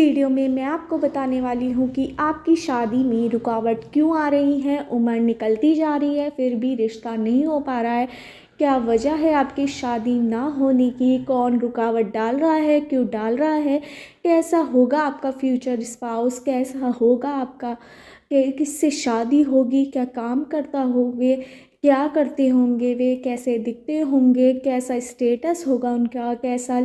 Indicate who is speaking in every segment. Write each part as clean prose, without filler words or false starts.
Speaker 1: Video में मैं आपको बताने वाली हूँ कि आपकी शादी में रुकावट क्यों आ रही है। उम्र निकलती जा रही है फिर भी रिश्ता नहीं हो पा रहा है। क्या वजह है आपकी शादी ना होने की? कौन रुकावट डाल रहा है, क्यों डाल रहा है? कैसा होगा आपका फ्यूचर स्पाउस? कैसा होगा आपका, किससे शादी होगी? क्या काम करता होंगे? क्या करते होंगे वे? कैसे दिखते होंगे? कैसा स्टेटस होगा उनका? कैसा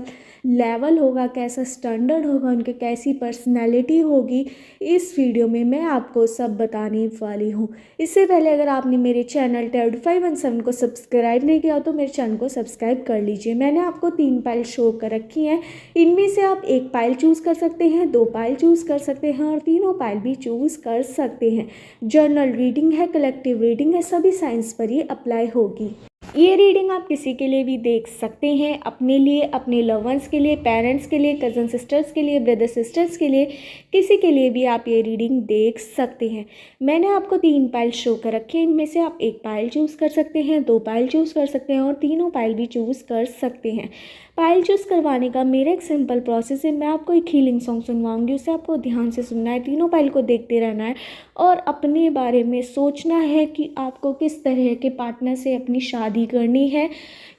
Speaker 1: लेवल होगा? कैसा स्टैंडर्ड होगा उनके? कैसी पर्सनैलिटी होगी? इस वीडियो में मैं आपको सब बताने वाली हूँ। इससे पहले अगर आपने मेरे चैनल टेड 517 को सब्सक्राइब नहीं किया तो मेरे चैनल को सब्सक्राइब कर लीजिए। मैंने आपको 3 फाइल शो कर रखी हैं। इनमें से आप एक फाइल चूज़ कर सकते हैं, 2 फाइल चूज़ कर सकते हैं और तीनों फाइल भी चूज़ कर सकते हैं। जर्नल रीडिंग है, कलेक्टिव रीडिंग है, सभी साइंस पर ये अप्लाई होगी। ये रीडिंग आप किसी के लिए भी देख सकते हैं, अपने लिए, अपने लव वंस के लिए, पेरेंट्स के लिए, कज़न सिस्टर्स के लिए, ब्रदर सिस्टर्स के लिए, किसी के लिए भी आप ये रीडिंग देख सकते हैं। मैंने आपको 3 पाइल शो कर रखे हैं। इनमें से आप एक पाइल चूज़ कर सकते हैं, 2 पाइल चूज़ कर सकते हैं और तीनों पाइल भी चूज़ कर सकते हैं। पाइल चूज़ करवाने का मेरा एक सिंपल प्रोसेस है। मैं आपको एक हीलिंग सॉन्ग सुनवाऊंगी, उसे आपको ध्यान से सुनना है, तीनों पाइल को देखते रहना है और अपने बारे में सोचना है कि आपको किस तरह के पार्टनर से अपनी शादी करनी है,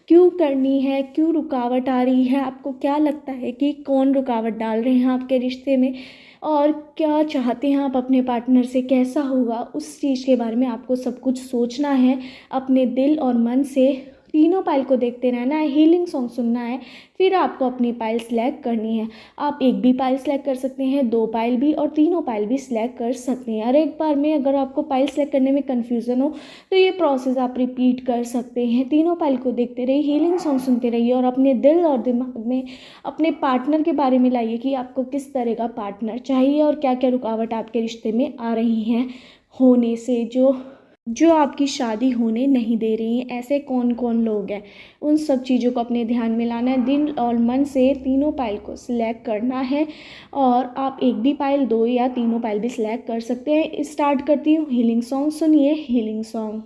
Speaker 1: क्यों करनी है, क्यों रुकावट आ रही है, आपको क्या लगता है कि कौन रुकावट डाल रहे हैं आपके रिश्ते में और क्या चाहते हैं आप अपने पार्टनर से, कैसा होगा, उस चीज़ के बारे में आपको सब कुछ सोचना है अपने दिल और मन से। तीनों पाइल को देखते रहना है, हीलिंग सॉन्ग सुनना है, फिर आपको अपनी पाइल सेलेक्ट करनी है। आप एक भी पाइल सेलेक्ट कर सकते हैं, 2 पाइल भी और तीनों पाइल भी सिलेक्ट कर सकते हैं। और एक बार में अगर आपको पाइल सेलेक्ट करने में कन्फ्यूज़न हो तो ये प्रोसेस आप रिपीट कर सकते हैं। तीनों पाइल को देखते रहिए, हीलिंग सॉन्ग सुनते रहिए और अपने दिल और दिमाग में अपने पार्टनर के बारे में लाइए कि आपको किस तरह का पार्टनर चाहिए और क्या क्या रुकावट आपके रिश्ते में आ रही हैं होने से, जो आपकी शादी होने नहीं दे रही हैं। ऐसे कौन कौन लोग हैं, उन सब चीज़ों को अपने ध्यान में लाना है। दिल और मन से तीनों पाइल को सिलेक्ट करना है और आप एक भी पाइल, 2 या तीनों पाइल भी सिलेक्ट कर सकते हैं। स्टार्ट करती हूँ हीलिंग सॉन्ग, सुनिए हीलिंग सॉन्ग।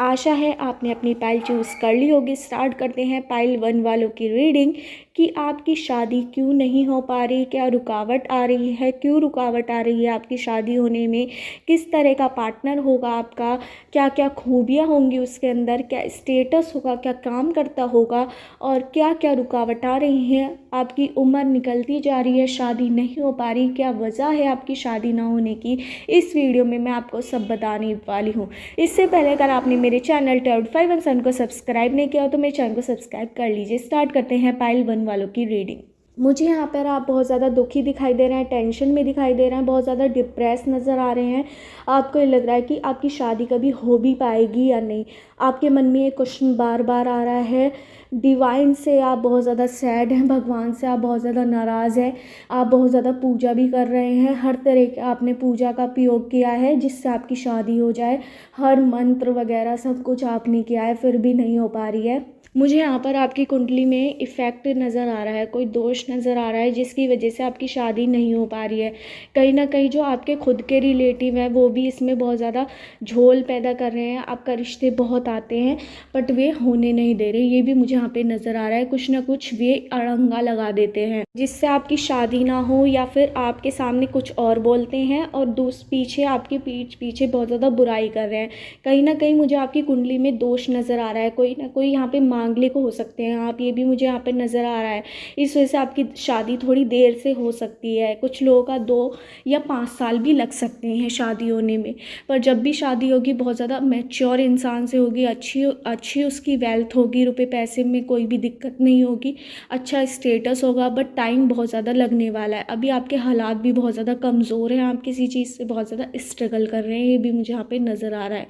Speaker 1: आशा है आपने अपनी पाइल चूज़ कर ली होगी। स्टार्ट करते हैं पाइल 1 वालों की रीडिंग कि आपकी शादी क्यों नहीं हो पा रही, क्या रुकावट आ रही है, क्यों रुकावट आ रही है आपकी शादी होने में, किस तरह का पार्टनर होगा आपका, क्या क्या खूबियाँ होंगी उसके अंदर, क्या स्टेटस होगा, क्या काम करता होगा और क्या क्या रुकावट आ रही हैं। आपकी उम्र निकलती जा रही है, शादी नहीं हो पा रही, क्या वजह है आपकी शादी ना होने की, इस वीडियो में मैं आपको सब बताने वाली हूँ। इससे पहले अगर आपने मेरे चैनल टेड 517 को सब्सक्राइब नहीं किया तो मेरे चैनल को सब्सक्राइब कर लीजिए। स्टार्ट करते हैं पाइल 1 वालों की रीडिंग। मुझे यहाँ पर आप बहुत ज़्यादा दुखी दिखाई दे रहे हैं, टेंशन में दिखाई दे रहे हैं, बहुत ज़्यादा डिप्रेस नज़र आ रहे हैं। आपको ये लग रहा है कि आपकी शादी कभी हो भी पाएगी या नहीं। आपके मन में ये क्वेश्चन बार बार आ रहा है। डिवाइन से आप बहुत ज़्यादा सैड हैं, भगवान से आप बहुत ज़्यादा नाराज़ हैं। आप बहुत ज़्यादा पूजा भी कर रहे हैं, हर तरह के आपने पूजा का प्रयोग किया है जिससे आपकी शादी हो जाए। हर मंत्र वगैरह सब कुछ आपने किया है फिर भी नहीं हो पा रही है। मुझे यहाँ पर आपकी कुंडली में इफ़ेक्ट नज़र आ रहा है, कोई दोष नज़र आ रहा है जिसकी वजह से आपकी शादी नहीं हो पा रही है। कहीं ना कहीं जो आपके खुद के रिलेटिव हैं वो भी इसमें बहुत ज़्यादा झोल पैदा कर रहे हैं। आपका रिश्ते बहुत आते हैं बट वे होने नहीं दे रहे, ये भी मुझे यहाँ पे नज़र आ रहा है। कुछ ना कुछ वे अड़ंगा लगा देते हैं जिससे आपकी शादी ना हो, या फिर आपके सामने कुछ और बोलते हैं और पीछे आपकी पीठ पीछे बहुत ज़्यादा बुराई कर रहे हैं। कहीं ना कहीं मुझे आपकी कुंडली में दोष नज़र आ रहा है, कोई ना कोई यहाँ पे मांगलिक हो सकते हैं आप, ये भी मुझे यहाँ पे नज़र आ रहा है। इस वजह से आपकी शादी थोड़ी देर से हो सकती है। कुछ लोगों का 2 या 5 साल भी लग सकते हैं शादी होने में, पर जब भी शादी होगी बहुत ज़्यादा मैच्योर इंसान से होगी, अच्छी उसकी वेल्थ होगी, रुपए पैसे में कोई भी दिक्कत नहीं होगी, अच्छा स्टेटस होगा, बट टाइम बहुत ज़्यादा लगने वाला है। अभी आपके हालात भी बहुत ज़्यादा कमज़ोर हैं, आप किसी चीज़ से बहुत ज़्यादा स्ट्रगल कर रहे हैं, ये भी मुझे यहाँ पे नज़र आ रहा है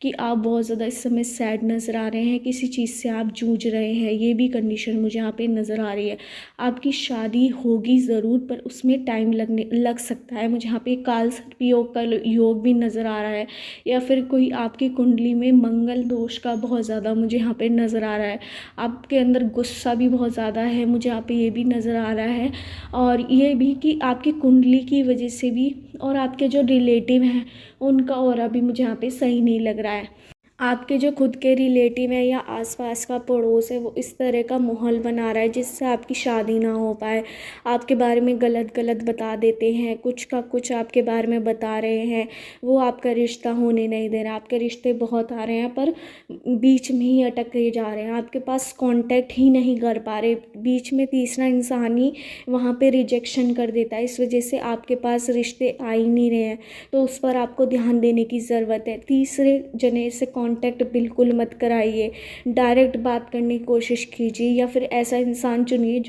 Speaker 1: कि आप बहुत ज़्यादा इस समय सैड नज़र आ रहे हैं, किसी चीज़ से आप जूझ रहे हैं, ये भी कंडीशन मुझे यहाँ पे नज़र आ रही है। आपकी शादी होगी ज़रूर, पर उसमें टाइम लग सकता है। मुझे यहाँ पे काल सर्प योग का योग भी नज़र आ रहा है, या फिर कोई आपकी कुंडली में मंगल दोष का बहुत ज़्यादा मुझे यहाँ पे नज़र आ रहा है। आपके अंदर गुस्सा भी बहुत ज़्यादा है, मुझे यहाँ पे ये भी नज़र आ रहा है। और ये भी कि आपकी कुंडली की वजह से भी, और आपके जो रिलेटिव हैं उनका ऑरा भी मुझे यहाँ पे सही नहीं लग रहा है। आपके जो खुद के रिलेटिव है या आसपास का पड़ोस है, वो इस तरह का माहौल बना रहा है जिससे आपकी शादी ना हो पाए। आपके बारे में गलत गलत बता देते हैं, कुछ का कुछ आपके बारे में बता रहे हैं। वो आपका रिश्ता होने नहीं दे रहा। आपके रिश्ते बहुत आ रहे हैं पर बीच में ही अटके जा रहे हैं, आपके पास कांटेक्ट ही नहीं कर पा रहे। बीच में तीसरा इंसान ही वहाँ पे रिजेक्शन कर देता है, इस वजह से आपके पास रिश्ते आ ही नहीं रहे हैं। तो उस पर आपको ध्यान देने की ज़रूरत है। तीसरे जने से कांटेक्ट बिल्कुल मत कराइए, डायरेक्ट बात करने की कोशिश कीजिए, या फिर ऐसा इंसान चुनिए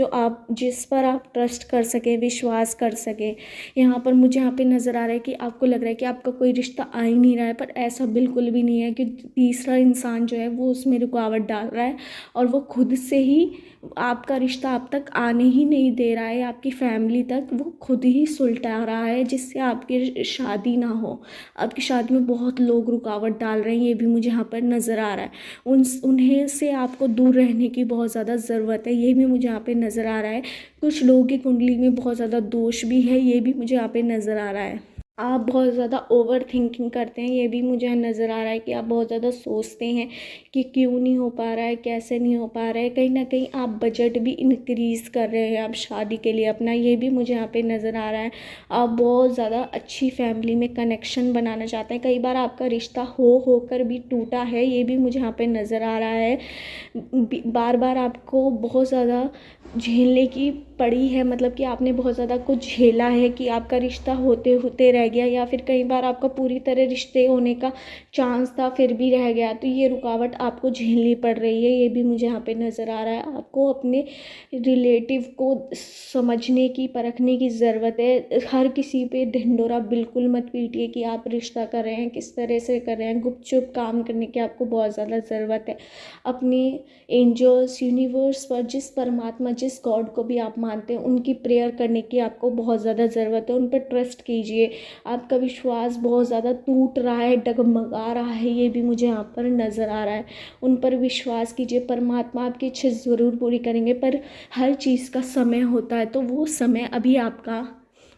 Speaker 1: जिस पर आप ट्रस्ट कर सकें, विश्वास कर सकें। यहाँ पर मुझे यहाँ पे नज़र आ रहा है कि आपको लग रहा है कि आपका कोई रिश्ता आ ही नहीं रहा है, पर ऐसा बिल्कुल भी नहीं है कि तीसरा इंसान जो है वो उसमें रुकावट डाल रहा है, और वो खुद से ही आपका रिश्ता आप तक आने ही नहीं दे रहा है। आपकी फैमिली तक वो खुद ही सुलटा रहा है, जिससे आपकी शादी ना हो। आपकी शादी में बहुत लोग रुकावट डाल रहे हैं, ये भी मुझे यहाँ पर नज़र आ रहा है। उन्हें से आपको दूर रहने की बहुत ज़्यादा ज़रूरत है, ये भी मुझे यहाँ पे नज़र आ रहा है। कुछ लोगों की कुंडली में बहुत ज़्यादा दोष भी है, ये भी मुझे यहाँ पे नज़र आ रहा है। आप बहुत ज़्यादा ओवर थिंकिंग करते हैं, ये भी मुझे नज़र आ रहा है कि आप बहुत ज़्यादा सोचते हैं कि क्यों नहीं हो पा रहा है, कैसे नहीं हो पा रहा है। कहीं ना कहीं आप बजट भी इंक्रीज़ कर रहे हैं आप शादी के लिए अपना, ये भी मुझे यहाँ पे नज़र आ रहा है। आप बहुत ज़्यादा अच्छी फैमिली में कनेक्शन बनाना चाहते हैं। कई बार आपका रिश्ता होकर भी टूटा है, ये भी मुझे यहाँ पे नज़र आ रहा है। बार बार आपको बहुत ज़्यादा झेलने की पड़ी है, मतलब कि आपने बहुत ज़्यादा कुछ झेला है कि आपका रिश्ता होते होते रह गया, या फिर कई बार आपका पूरी तरह रिश्ते होने का चांस था फिर भी रह गया। तो ये रुकावट आपको झेलनी पड़ रही है, ये भी मुझे यहाँ पे नज़र आ रहा है। आपको अपने रिलेटिव को समझने की, परखने की ज़रूरत है। हर किसी पे ढिंढोरा बिल्कुल मत पीटिए कि आप रिश्ता कर रहे हैं, किस तरह से कर रहे हैं। गुपचुप काम करने की आपको बहुत ज़्यादा ज़रूरत है। अपने एंजल्स, यूनिवर्स पर, जिस परमात्मा, जिस गॉड को भी आप मानते हैं, उनकी प्रेयर करने की आपको बहुत ज़्यादा ज़रूरत है। उन पर ट्रस्ट कीजिए। आपका विश्वास बहुत ज़्यादा टूट रहा है, डगमगा रहा है, ये भी मुझे यहाँ पर नज़र आ रहा है। उन पर विश्वास कीजिए, परमात्मा आपकी इच्छा ज़रूर पूरी करेंगे, पर हर चीज़ का समय होता है, तो वो समय अभी आपका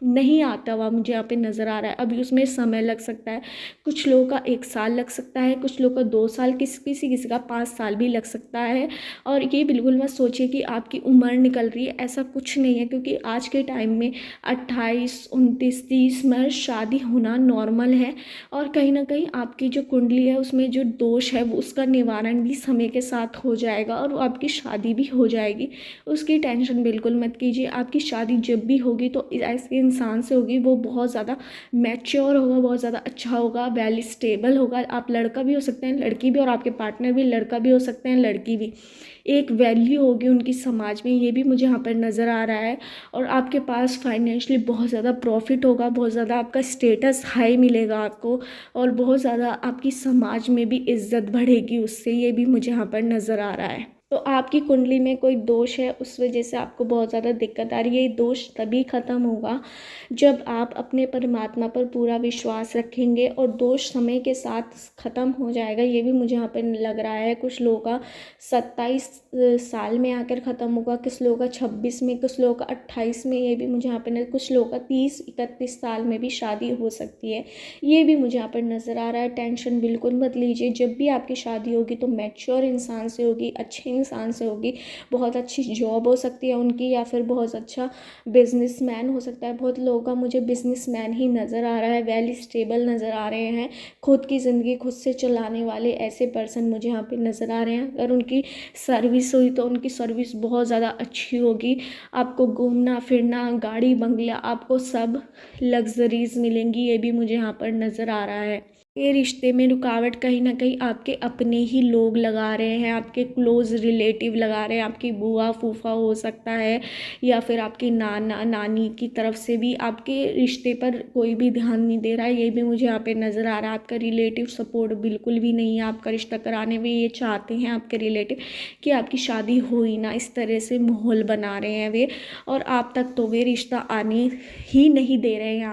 Speaker 1: नहीं आता हुआ मुझे यहाँ पे नज़र आ रहा है। अभी उसमें समय लग सकता है, कुछ लोगों का 1 साल लग सकता है, कुछ लोगों का 2 साल, किसी का 5 साल भी लग सकता है। और ये बिल्कुल मत सोचिए कि आपकी उम्र निकल रही है, ऐसा कुछ नहीं है। क्योंकि आज के टाइम में 28, 29, 30 में शादी होना नॉर्मल है। और कहीं ना कहीं आपकी जो कुंडली है उसमें जो दोष है वो उसका निवारण भी समय के साथ हो जाएगा, और वो आपकी शादी भी हो जाएगी। उसकी टेंशन बिल्कुल मत कीजिए। आपकी शादी जब भी होगी तो ऐसे इंसान से होगी, वो बहुत ज़्यादा मैच्योर होगा, बहुत ज़्यादा अच्छा होगा, वेल स्टेबल होगा। आप लड़का भी हो सकते हैं, लड़की भी, और आपके पार्टनर भी लड़का भी हो सकते हैं, लड़की भी। एक वैल्यू होगी उनकी समाज में, ये भी मुझे यहाँ पर नज़र आ रहा है। और आपके पास फाइनेंशियली बहुत ज़्यादा प्रॉफिट होगा, बहुत ज़्यादा आपका स्टेटस हाई मिलेगा आपको, और बहुत ज़्यादा आपकी समाज में भी इज्जत बढ़ेगी उससे, ये भी मुझे यहाँ पर नज़र आ रहा है। तो आपकी कुंडली में कोई दोष है, उस वजह से आपको बहुत ज़्यादा दिक्कत आ रही है। ये दोष तभी ख़त्म होगा जब आप अपने परमात्मा पर पूरा विश्वास रखेंगे, और दोष समय के साथ ख़त्म हो जाएगा, ये भी मुझे यहाँ पर लग रहा है। कुछ लोगों का 27 साल में आकर ख़त्म होगा, कुछ लोगों का 26 में, कुछ लोगों का 28 में, ये भी मुझे यहाँ पर, कुछ लोगों का 30-31 साल में भी शादी हो सकती है, ये भी मुझे यहाँ पर नज़र आ रहा है। टेंशन बिल्कुल मत लीजिए। जब भी आपकी शादी होगी तो मैच्योर इंसान से होगी, अच्छे इंसान से होगी। बहुत अच्छी जॉब हो सकती है उनकी, या फिर बहुत अच्छा बिजनेसमैन हो सकता है। बहुत लोगों का मुझे बिजनेसमैन ही नज़र आ रहा है, वेल स्टेबल नज़र आ रहे हैं, खुद की ज़िंदगी खुद से चलाने वाले ऐसे पर्सन मुझे यहाँ पे नज़र आ रहे हैं। अगर उनकी सर्विस हुई तो उनकी सर्विस बहुत ज़्यादा अच्छी होगी। आपको घूमना फिरना, गाड़ी बंगला, आपको सब लग्जरीज मिलेंगी, ये भी मुझे यहाँ पर नज़र आ रहा है। ये रिश्ते में रुकावट कहीं ना कहीं आपके अपने ही लोग लगा रहे हैं, आपके क्लोज़ रिलेटिव लगा रहे हैं, आपकी बुआ फूफा हो सकता है, या फिर आपके नाना नानी की तरफ से भी आपके रिश्ते पर कोई भी ध्यान नहीं दे रहा है। ये भी मुझे यहाँ पे नज़र आ रहा है। आपका रिलेटिव सपोर्ट बिल्कुल भी नहीं है आपका रिश्ता कराने में। ये चाहते हैं आपके रिलेटिव कि आपकी शादी हो ही ना, इस तरह से माहौल बना रहे हैं वे, और आप तक तो वे रिश्ता आने ही नहीं दे रहे हैं,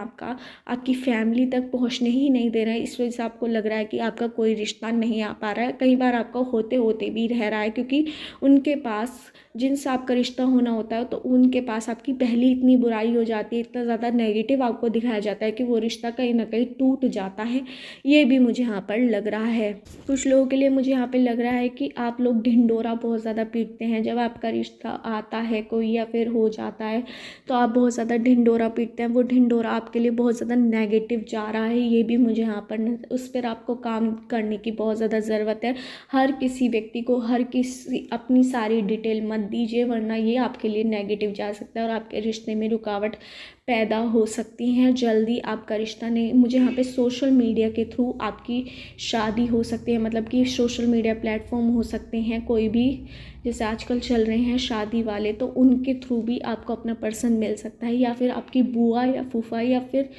Speaker 1: आपकी फैमिली तक पहुँचने ही नहीं दे रहे हैं। इस वजह से आपको लग रहा है कि आपका कोई रिश्ता नहीं आ पा रहा है। कई बार आपका होते होते भी रह रहा है, क्योंकि उनके पास जिनसे आपका रिश्ता होना होता है तो उनके पास आपकी पहली इतनी बुराई हो जाती है, इतना ज़्यादा नेगेटिव आपको दिखाया जाता है कि वो रिश्ता कहीं ना कहीं टूट जाता है। ये भी मुझे यहाँ पर लग रहा है। कुछ लोगों के लिए मुझे यहाँ पे लग रहा है कि आप लोग ढिंढोरा बहुत ज़्यादा पीटते हैं। जब आपका रिश्ता आता है कोई या फिर हो जाता है तो आप बहुत ज़्यादा ढिंढोरा पीटते हैं। वो ढिंढोरा आपके लिए बहुत ज़्यादा नेगेटिव जा रहा है। ये भी मुझे यहाँ पर उस पर आपको काम करने की बहुत ज़्यादा ज़रूरत है। हर किसी व्यक्ति को हर किसी अपनी सारी डिटेल मत दीजिए, वरना ये आपके लिए नेगेटिव जा सकता है और आपके रिश्ते में रुकावट पैदा हो सकती हैं। जल्दी आपका रिश्ता नहीं, मुझे यहाँ पे सोशल मीडिया के थ्रू आपकी शादी हो सकती है, मतलब कि सोशल मीडिया प्लेटफॉर्म हो सकते हैं कोई भी, जैसे आजकल चल रहे हैं शादी वाले, तो उनके थ्रू भी आपको अपना पर्सन मिल सकता है, या फिर आपकी बुआ या फूफा या फिर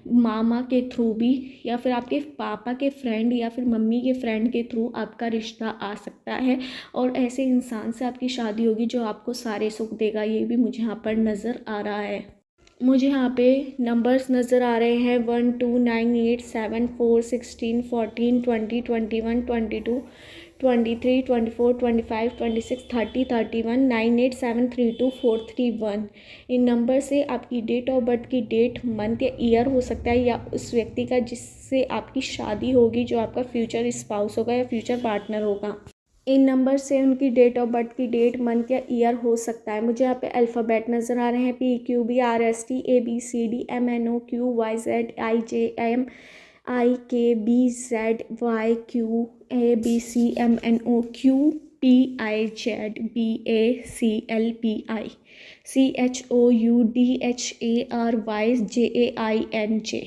Speaker 1: मामा के थ्रू भी, या फिर आपके पापा के फ्रेंड या फिर मम्मी के फ्रेंड के थ्रू आपका रिश्ता आ सकता है और ऐसे इंसान से आपकी शादी होगी जो आपको सारे सुख देगा। ये भी मुझे यहाँ पर नज़र आ रहा है। मुझे यहाँ पे नंबर्स नज़र आ रहे हैं 1 2 9 8 7 4 16 14 20 21 22 23 24 25 26 30 31 9 8 7 3 2 4 3 1। इन नंबर से आपकी डेट ऑफ बर्थ की डेट, मंथ या ईयर हो सकता है, या उस व्यक्ति का जिससे आपकी शादी होगी, जो आपका फ्यूचर स्पाउस होगा या फ्यूचर पार्टनर होगा। इन नंबर से उनकी डेट ऑफ बर्थ की डेट, मंथ या ईयर हो सकता है। मुझे यहाँ पे अल्फ़ाबेट नज़र आ रहे हैं PQBRSTMNOQYZIKBZYQABCMNOQPIZBACLPI।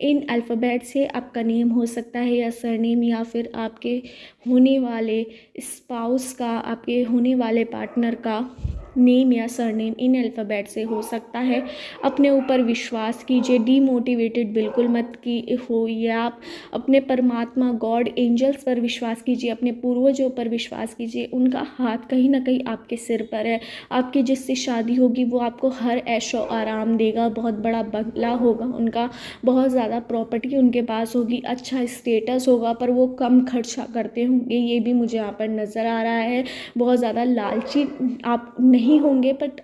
Speaker 1: इन अल्फ़ाबेट से आपका नेम हो सकता है या सरनेम, या फिर आपके होने वाले स्पाउस का, आपके होने वाले पार्टनर का नेम या सरनेम इन अल्फ़ाबेट से हो सकता है। अपने ऊपर विश्वास कीजिए, डीमोटिवेटेड बिल्कुल मत की होइए। आप अपने परमात्मा, गॉड, एंजल्स पर विश्वास कीजिए, अपने पूर्वजों पर विश्वास कीजिए। उनका हाथ कहीं ना कहीं आपके सिर पर है। आपकी जिससे शादी होगी वो आपको हर ऐशो आराम देगा, बहुत बड़ा बंगला होगा उनका, बहुत ज़्यादा प्रॉपर्टी उनके पास होगी, अच्छा स्टेटस होगा, पर वो कम खर्चा करते होंगे। ये भी मुझे यहाँ पर नज़र आ रहा है। बहुत ज़्यादा लालची आप नहीं होंगे, बट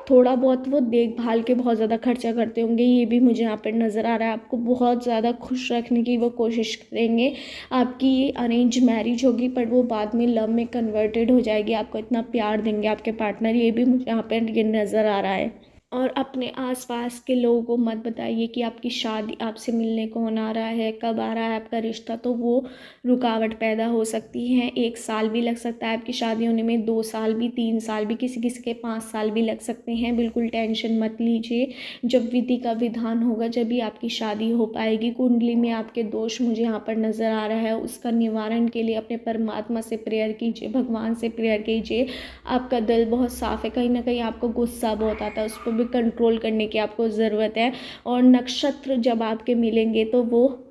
Speaker 1: थोड़ा बहुत वो देखभाल के बहुत ज़्यादा खर्चा करते होंगे। ये भी मुझे यहाँ पर नज़र आ रहा है। आपको बहुत ज़्यादा खुश रखने की वो कोशिश करेंगे। आपकी ये अरेंज मैरिज होगी, पर वो बाद में लव में कन्वर्टेड हो जाएगी। आपको इतना प्यार देंगे आपके पार्टनर। ये भी मुझे यहाँ पर ये नज़र आ रहा है। और अपने आसपास के लोगों को मत बताइए कि आपकी शादी, आपसे मिलने कौन आ रहा है, कब आ रहा है आपका रिश्ता, तो वो रुकावट पैदा हो सकती है। 1 साल भी लग सकता है आपकी शादी होने में, 2 साल भी, 3 साल भी, किसी किसी के 5 साल भी लग सकते हैं। बिल्कुल टेंशन मत लीजिए। जब विधि का विधान होगा जब भी आपकी शादी हो पाएगी। कुंडली में आपके दोष मुझे यहाँ पर नज़र आ रहा है, उसका निवारण के लिए अपने परमात्मा से प्रेयर कीजिए, भगवान से प्रेयर कीजिए। आपका दिल बहुत साफ़ है, कहीं ना कहीं आपको गुस्सा बहुत आता है, उस पर भी कंट्रोल करने की आपको ज़रूरत है। और नक्षत्र जब आपके मिलेंगे तो वो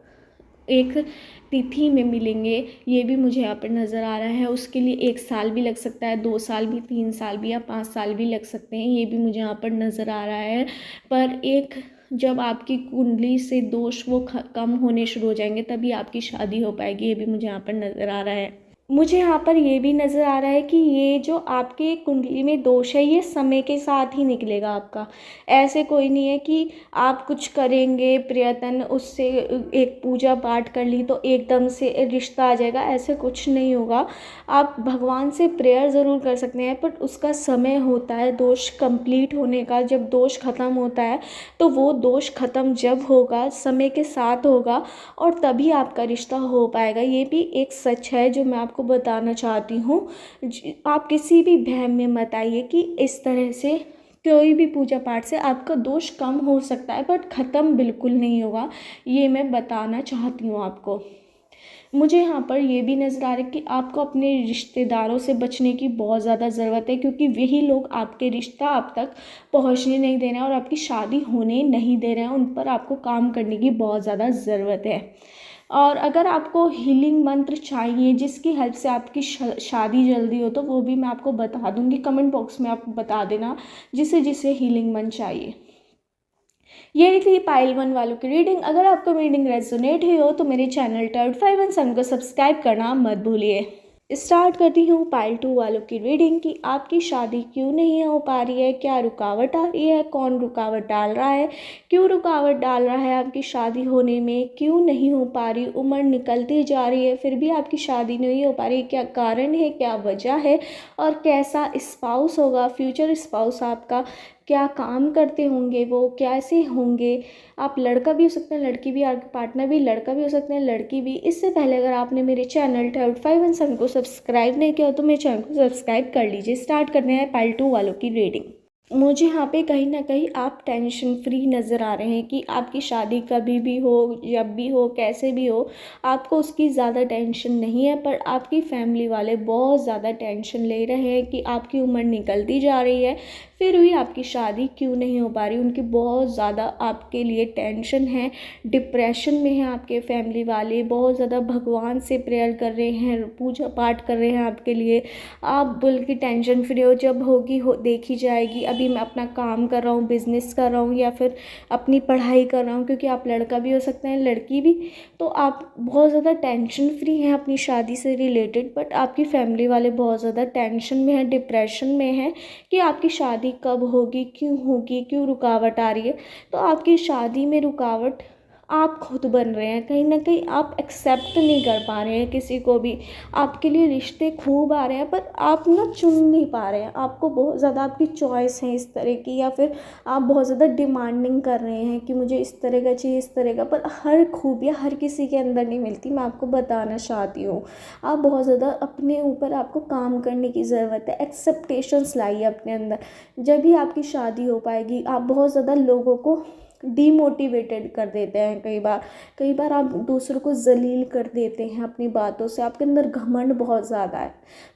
Speaker 1: एक तिथि में मिलेंगे। ये भी मुझे यहाँ पर नज़र आ रहा है। उसके लिए 1 साल भी लग सकता है, 2 साल भी, 3 साल भी, या 5 साल भी लग सकते हैं। ये भी मुझे यहाँ पर नज़र आ रहा है। पर एक जब आपकी कुंडली से दोष वो कम होने शुरू हो जाएंगे तभी आपकी शादी हो पाएगी। ये भी मुझे यहाँ पर नज़र आ रहा है। मुझे यहाँ पर ये भी नज़र आ रहा है कि ये जो आपके कुंडली में दोष है ये समय के साथ ही निकलेगा आपका। ऐसे कोई नहीं है कि आप कुछ करेंगे प्रयत्न, उससे एक पूजा पाठ कर ली तो एकदम से रिश्ता आ जाएगा, ऐसे कुछ नहीं होगा। आप भगवान से प्रेयर ज़रूर कर सकते हैं, बट उसका समय होता है दोष कंप्लीट होने का। जब दोष ख़त्म होता है तो वो दोष ख़त्म जब होगा, समय के साथ होगा, और तभी आपका रिश्ता हो पाएगा। ये भी एक सच है जो मैं आपको बताना चाहती हूँ। आप किसी भी भ्रम में मत आइए कि इस तरह से कोई भी पूजा पाठ से आपका दोष कम हो सकता है, बट ख़त्म बिल्कुल नहीं होगा, ये मैं बताना चाहती हूँ आपको। मुझे यहाँ पर ये भी नज़र आ रहा है कि आपको अपने रिश्तेदारों से बचने की बहुत ज़्यादा ज़रूरत है, क्योंकि वही लोग आपके रिश्ता आप तक पहुँचने नहीं दे रहे हैं और आपकी शादी होने नहीं दे रहे हैं। उन पर आपको काम करने की बहुत ज़्यादा ज़रूरत है। और अगर आपको हीलिंग मंत्र चाहिए जिसकी हेल्प से आपकी शादी जल्दी हो, तो वो भी मैं आपको बता दूँगी। कमेंट बॉक्स में आप बता देना जिसे जिसे हीलिंग मंत्र चाहिए। ये थी पाइल 1 वालों की रीडिंग। अगर आपको रीडिंग रेजोनेट हुई हो तो मेरे चैनल टर्ड 5 एंड सन को सब्सक्राइब करना मत भूलिए। स्टार्ट करती हूँ पाइल 2 वालों की रीडिंग कि आपकी शादी क्यों नहीं हो पा रही है, क्या रुकावट आ रही है, कौन रुकावट डाल रहा है, क्यों रुकावट डाल रहा है आपकी शादी होने में, क्यों नहीं हो पा रही, उम्र निकलती जा रही है फिर भी आपकी शादी नहीं हो पा रही, क्या कारण है, क्या वजह है, और कैसा स्पाउस होगा, फ्यूचर स्पाउस आपका, क्या काम करते होंगे, वो कैसे होंगे। आप लड़का भी हो सकते हैं, लड़की भी, आपके पार्टनर भी लड़का भी हो सकते हैं, लड़की भी। इससे पहले अगर आपने मेरे चैनल टर्ड 5 एंड सन को सब्सक्राइब नहीं किया तो मेरे चैनल को सब्सक्राइब कर लीजिए। स्टार्ट करने हैं पाइल 2 वालों की रीडिंग। मुझे यहाँ पे कहीं ना कहीं आप टेंशन फ्री नज़र आ रहे हैं कि आपकी शादी कभी भी हो, जब भी हो, कैसे भी हो, आपको उसकी ज़्यादा टेंशन नहीं है। पर आपकी फैमिली वाले बहुत ज़्यादा टेंशन ले रहे हैं कि आपकी उम्र निकलती जा रही है फिर भी आपकी शादी क्यों नहीं हो पा रही। उनकी बहुत ज़्यादा आपके लिए टेंशन है, डिप्रेशन में है आपके फैमिली वाले, बहुत ज़्यादा भगवान से प्रेयर कर रहे हैं, पूजा पाठ कर रहे हैं आपके लिए। आप बल्कि टेंशन फ्री हो, जब होगी हो देखी जाएगी। अभी मैं अपना काम कर रहा हूँ, बिज़नेस कर रहा हूँ या फिर अपनी पढ़ाई कर रहा हूँ, क्योंकि आप लड़का भी हो सकते हैं, लड़की भी। तो आप बहुत ज़्यादा टेंशन फ्री हैं अपनी शादी से रिलेटेड, बट आपकी फैमिली वाले बहुत ज़्यादा टेंशन में हैं, डिप्रेशन में हैं कि आपकी शादी कब होगी, क्यों रुकावट आ रही है। तो आपकी शादी में रुकावट आप खुद बन रहे हैं, कहीं ना कहीं आप एक्सेप्ट नहीं कर पा रहे हैं किसी को भी। आपके लिए रिश्ते खूब आ रहे हैं पर आप ना चुन नहीं पा रहे हैं। आपको बहुत ज़्यादा आपकी चॉइस है इस तरह की, या फिर आप बहुत ज़्यादा डिमांडिंग कर रहे हैं कि मुझे इस तरह का चाहिए, इस तरह का। पर हर खूबियाँ हर किसी के अंदर नहीं मिलती, मैं आपको बताना चाहती हूँ। आप बहुत ज़्यादा अपने ऊपर आपको काम करने की ज़रूरत है, एक्सेप्टेशंस लाइए अपने अंदर, जब भी आपकी शादी हो पाएगी। आप बहुत ज़्यादा लोगों को डीमोटिवेटेड कर देते हैं, कई बार आप दूसरों को जलील कर देते हैं अपनी बातों से। आपके अंदर घमंड बहुत ज़्यादा है,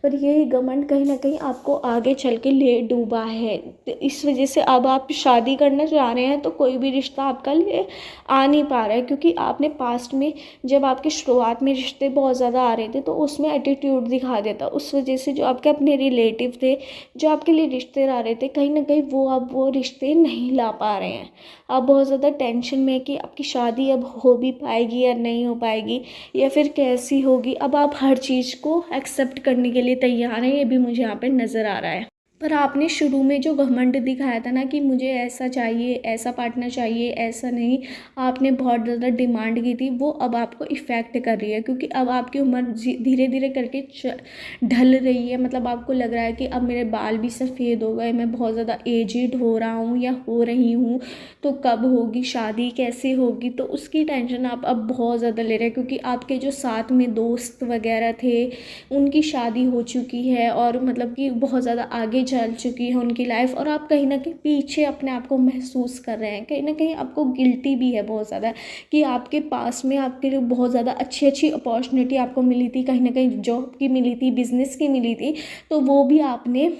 Speaker 1: पर यही घमंड कहीं ना कहीं आपको आगे चल के ले डूबा है। तो इस वजह से अब आप शादी करना चाह रहे हैं तो कोई भी रिश्ता आपका लिए आ नहीं पा रहा है, क्योंकि आपने पास्ट में जब आपके शुरुआत में रिश्ते बहुत ज़्यादा आ रहे थे तो उसमें एटीट्यूड दिखा देता। उस वजह से जो आपके अपने रिलेटिव थे, जो आपके लिए रिश्ते आ रहे थे, कहीं ना कहीं वो अब वो रिश्ते नहीं ला पा रहे हैं। आप बहुत ज़्यादा टेंशन में कि आपकी शादी अब हो भी पाएगी या नहीं हो पाएगी, या फिर कैसी होगी। अब आप हर चीज़ को एक्सेप्ट करने के लिए तैयार हैं, ये भी मुझे यहाँ पे नज़र आ रहा है। पर आपने शुरू में जो घमंड दिखाया था ना कि मुझे ऐसा चाहिए, ऐसा पार्टनर चाहिए, ऐसा नहीं, आपने बहुत ज़्यादा डिमांड की थी, वो अब आपको इफ़ेक्ट कर रही है। क्योंकि अब आपकी उम्र धीरे धीरे करके ढल रही है। मतलब आपको लग रहा है कि अब मेरे बाल भी सफ़ेद हो गए, मैं बहुत ज़्यादा एजिड हो रहा हूँ या हो रही हूँ, तो कब होगी शादी, कैसे होगी। तो उसकी टेंशन आप अब बहुत ज़्यादा ले रहे हैं, क्योंकि आपके जो साथ में दोस्त वगैरह थे उनकी शादी हो चुकी है और मतलब कि बहुत ज़्यादा आगे चल चुकी है उनकी लाइफ, और आप कहीं ना कहीं पीछे अपने आप को महसूस कर रहे हैं। कहीं ना कहीं आपको गिल्टी भी है बहुत ज़्यादा कि आपके पास में आपके लिए बहुत ज़्यादा अच्छी अच्छी अपॉर्चुनिटी आपको मिली थी, कहीं ना कहीं जॉब की मिली थी, बिजनेस की मिली थी, तो वो भी आपने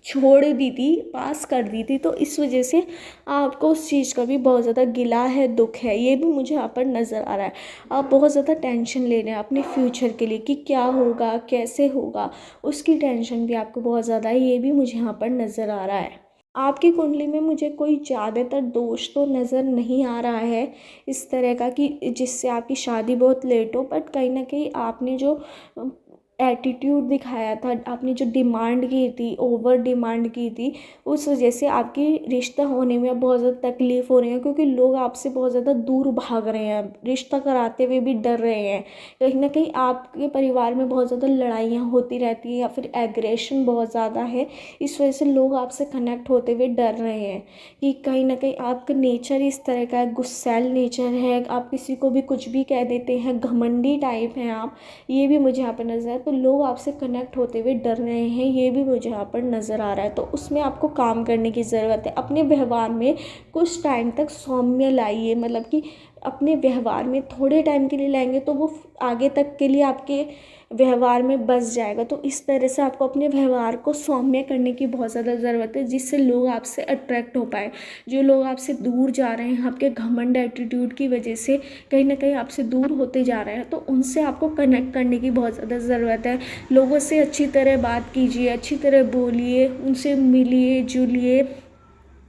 Speaker 1: छोड़ दी थी, पास कर दी थी। तो इस वजह से आपको उस चीज़ का भी बहुत ज़्यादा गिला है, दुख है, ये भी मुझे यहाँ पर नज़र आ रहा है। आप बहुत ज़्यादा टेंशन ले रहे हैं अपने फ्यूचर के लिए कि क्या होगा, कैसे होगा, उसकी टेंशन भी आपको बहुत ज़्यादा है, ये भी मुझे यहाँ पर नज़र आ रहा है। आपकी कुंडली में मुझे कोई ज़्यादातर दोष तो नज़र नहीं आ रहा है इस तरह का कि जिससे आपकी शादी बहुत लेट हो, बट कहीं ना कहीं आपने जो एटीट्यूड दिखाया था, आपने जो डिमांड की थी, ओवर डिमांड की थी, उस वजह से आपकी रिश्ता होने में बहुत ज़्यादा तकलीफ़ हो रही है। क्योंकि लोग आपसे बहुत ज़्यादा दूर भाग रहे हैं, रिश्ता कराते हुए भी डर रहे हैं। कहीं ना कहीं आपके परिवार में बहुत ज़्यादा लड़ाइयाँ होती रहती हैं या फिर एग्रेशन बहुत ज़्यादा है। इस वजह से लोग आपसे कनेक्ट होते हुए डर रहे हैं कि कहीं ना कहीं आपका नेचर इस तरह का है, गुस्सैल नेचर है, आप किसी को भी कुछ भी कह देते हैं, घमंडी टाइप हैं आप, ये भी मुझे यहाँ पर नज़र है। तो लोग आपसे कनेक्ट होते हुए डर रहे हैं, ये भी मुझे यहाँ पर नज़र आ रहा है। तो उसमें आपको काम करने की ज़रूरत है। अपने व्यवहार में कुछ टाइम तक सौम्य लाइए, मतलब कि अपने व्यवहार में थोड़े टाइम के लिए लाएंगे तो वो आगे तक के लिए आपके व्यवहार में बस जाएगा। तो इस तरह से आपको अपने व्यवहार को सौम्य करने की बहुत ज़्यादा ज़रूरत है, जिससे लोग आपसे अट्रैक्ट हो पाए। जो लोग आपसे दूर जा रहे हैं आपके घमंड एटीट्यूड की वजह से, कहीं ना कहीं आपसे दूर होते जा रहे हैं, तो उनसे आपको कनेक्ट करने की बहुत ज़्यादा ज़रूरत है। लोगों से अच्छी तरह बात कीजिए, अच्छी तरह बोलिए, उनसे मिलिए जुलिए,